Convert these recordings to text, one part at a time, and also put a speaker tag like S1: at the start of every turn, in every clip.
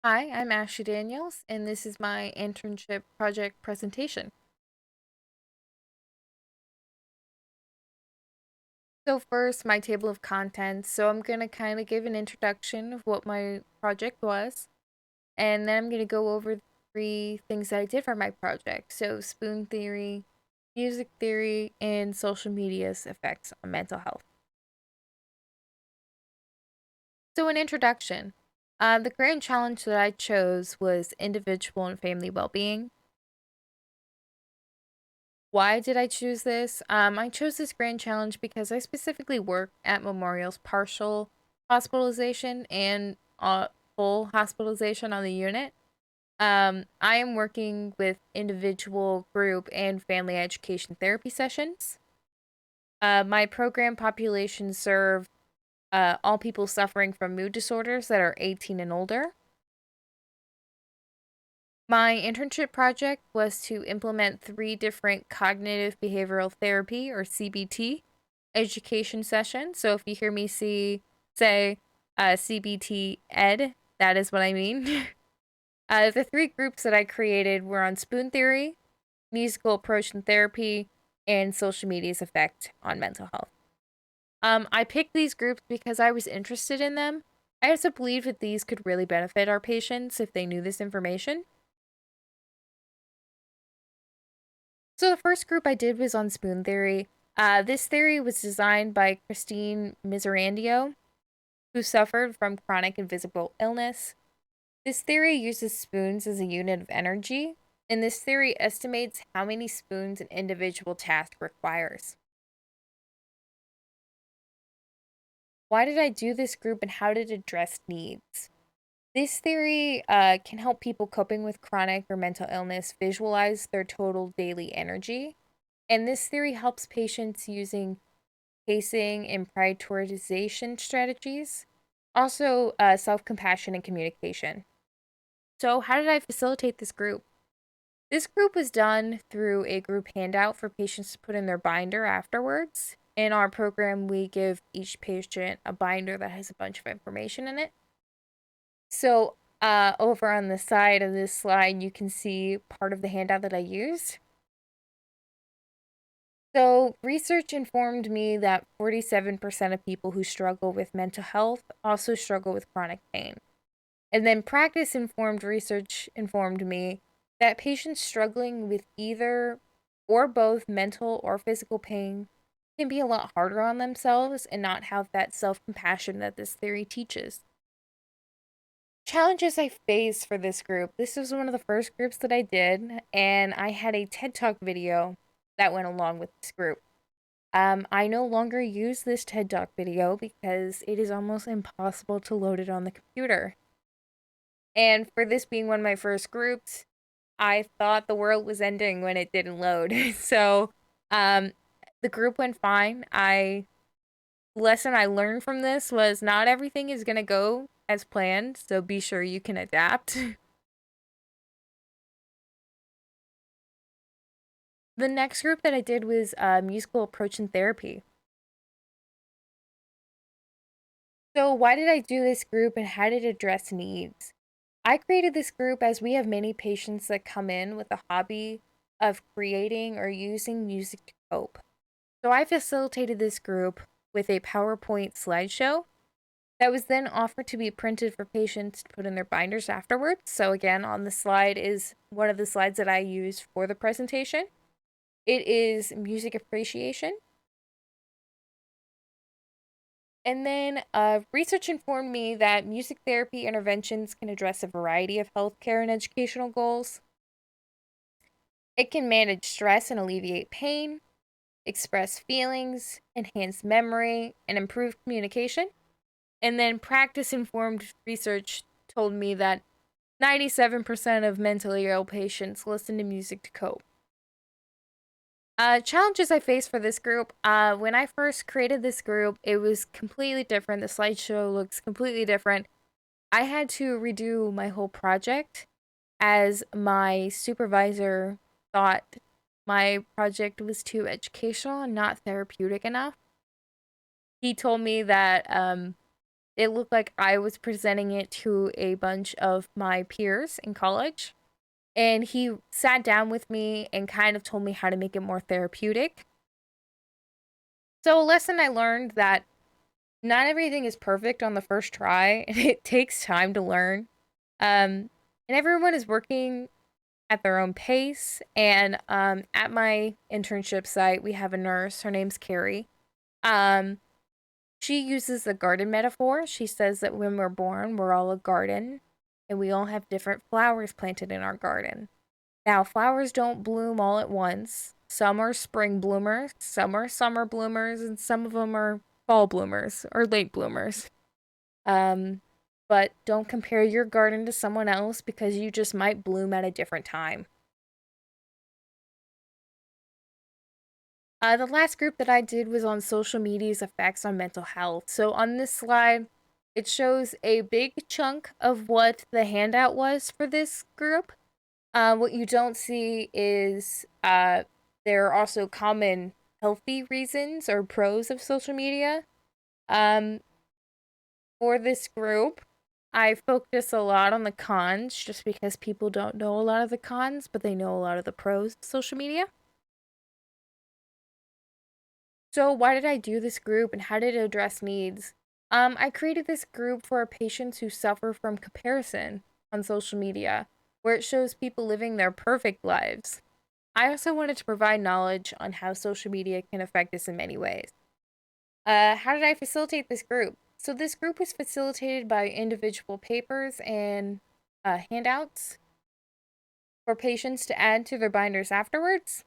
S1: Hi, I'm Ashlee Daniels, and this is my internship project presentation. So first, my table of contents. So I'm going to kind of give an introduction of what my project was, and then I'm going to go over the three things that I did for my project. So spoon theory, music theory, and social media's effects on mental health. So an introduction. The grand challenge that I chose was individual and family well-being. Why did I choose this? I chose this grand challenge because I specifically work at Memorial's partial hospitalization and full hospitalization on the unit. I am working with individual, group, and family education therapy sessions. My program population serve all people suffering from mood disorders that are 18 and older. My internship project was to implement three different cognitive behavioral therapy or CBT education sessions. So if you hear me say CBT ed, that is what I mean. The three groups that I created were on spoon theory, musical approach and therapy, and social media's effect on mental health. I picked these groups because I was interested in them. I also believe that these could really benefit our patients if they knew this information. So the first group I did was on spoon theory. This theory was designed by Christine Miserandio, who suffered from chronic invisible illness. This theory uses spoons as a unit of energy, and this theory estimates how many spoons an individual task requires. Why did I do this group and how did it address needs? This theory can help people coping with chronic or mental illness visualize their total daily energy. And this theory helps patients using pacing and prioritization strategies. Also, self compassion and communication. So, how did I facilitate this group? This group was done through a group handout for patients to put in their binder afterwards. In our program, we give each patient a binder that has a bunch of information in it. So, over on the side of this slide, you can see part of the handout that I used. So, research informed me that 47% of people who struggle with mental health also struggle with chronic pain. And then practice informed research informed me that patients struggling with either or both mental or physical pain can be a lot harder on themselves and not have that self compassion that this theory teaches. Challenges I face for this group. This was one of the first groups that I did, and I had a TED Talk video that went along with this group. I no longer use this TED Talk video because it is almost impossible to load it on the computer. And for this being one of my first groups, I thought the world was ending when it didn't load. So, um, the group went fine. Lesson I learned from this was not everything is gonna go as planned, so be sure you can adapt. The next group that I did was musical approach and therapy. So, why did I do this group and how did it address needs? I created this group as we have many patients that come in with a hobby of creating or using music to cope. So, I facilitated this group with a PowerPoint slideshow that was then offered to be printed for patients to put in their binders afterwards. So, again, on the slide is one of the slides that I used for the presentation. It is music appreciation. And then research informed me that music therapy interventions can address a variety of healthcare and educational goals. It can manage stress and alleviate pain, express feelings, enhance memory, and improve communication. And then practice informed research told me that 97% of mentally ill patients listen to music to cope. Challenges I faced for this group. When I first created this group, it was completely different. The slideshow looks completely different. I had to redo my whole project as my supervisor thought my project was too educational and not therapeutic enough. He told me that It looked like I was presenting it to a bunch of my peers in college. And he sat down with me and kind of told me how to make it more therapeutic. So, a lesson I learned that not everything is perfect on the first try, and it takes time to learn. And everyone is working at their own pace. And at my internship site, we have a nurse. Her name's Carrie. Um, she uses the garden metaphor. She says that when we're born, we're all a garden, and we all have different flowers planted in our garden. Now, flowers don't bloom all at once. Some are spring bloomers, some are summer bloomers, and some of them are fall bloomers or late bloomers. Um, but don't compare your garden to someone else because you just might bloom at a different time. The last group that I did was on social media's effects on mental health. So on this slide, it shows a big chunk of what the handout was for this group. What you don't see is there are also common healthy reasons or pros of social media. Um, for this group, I focus a lot on the cons just because people don't know a lot of the cons, but they know a lot of the pros of social media. So, why did I do this group and how did it address needs? I created this group for patients who suffer from comparison on social media, where it shows people living their perfect lives. I also wanted to provide knowledge on how social media can affect us in many ways. How did I facilitate this group? So, this group was facilitated by individual papers and handouts for patients to add to their binders afterwards.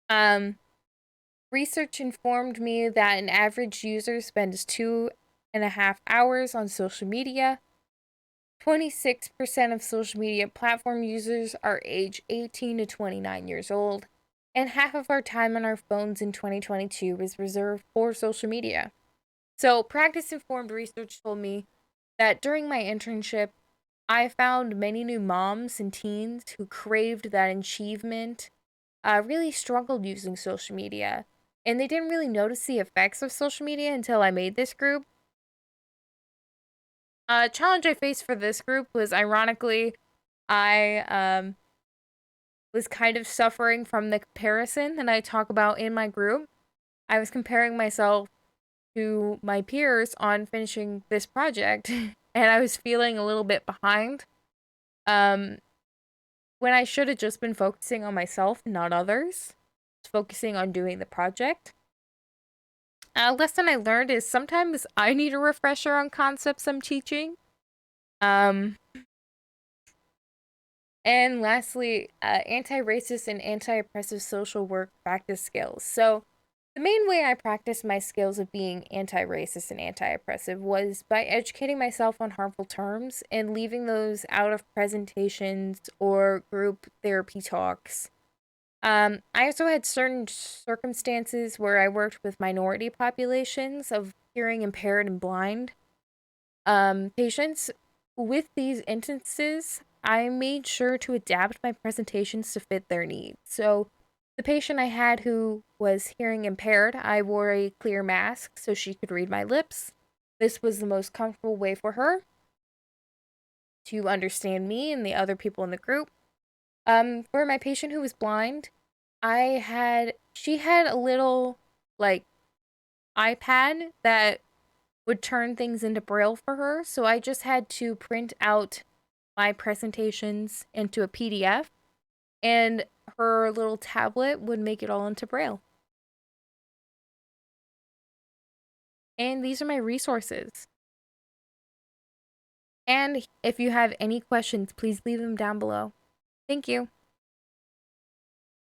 S1: Um, Research informed me that an average user spends 2.5 hours on social media. 26% of social media platform users are age 18 to 29 years old, and half of our time on our phones in 2022 is reserved for social media. So, practice informed research told me that during my internship, I found many new moms and teens who craved that achievement, really struggled using social media. And they didn't really notice the effects of social media until I made this group. A challenge I faced for this group was ironically, I was kind of suffering from the comparison that I talk about in my group. I was comparing myself to my peers on finishing this project, and I was feeling a little bit behind. Um, when I should have just been focusing on myself, not others, focusing on doing the project. A lesson I learned is sometimes I need a refresher on concepts I'm teaching. Um, and lastly, anti-racist and anti-oppressive social work practice skills. So, the main way I practiced my skills of being anti-racist and anti-oppressive was by educating myself on harmful terms and leaving those out of presentations or group therapy talks. I also had certain circumstances where I worked with minority populations of hearing impaired and blind patients. With these instances, I made sure to adapt my presentations to fit their needs. So, the patient I had who was hearing impaired, I wore a clear mask so she could read my lips. This was the most comfortable way for her to understand me and the other people in the group. For my patient who was blind, she had a little like iPad that would turn things into braille for her, so I just had to print out my presentations into a PDF, and her little tablet would make it all into braille. And these are my resources. And if you have any questions, please leave them down below. Thank you.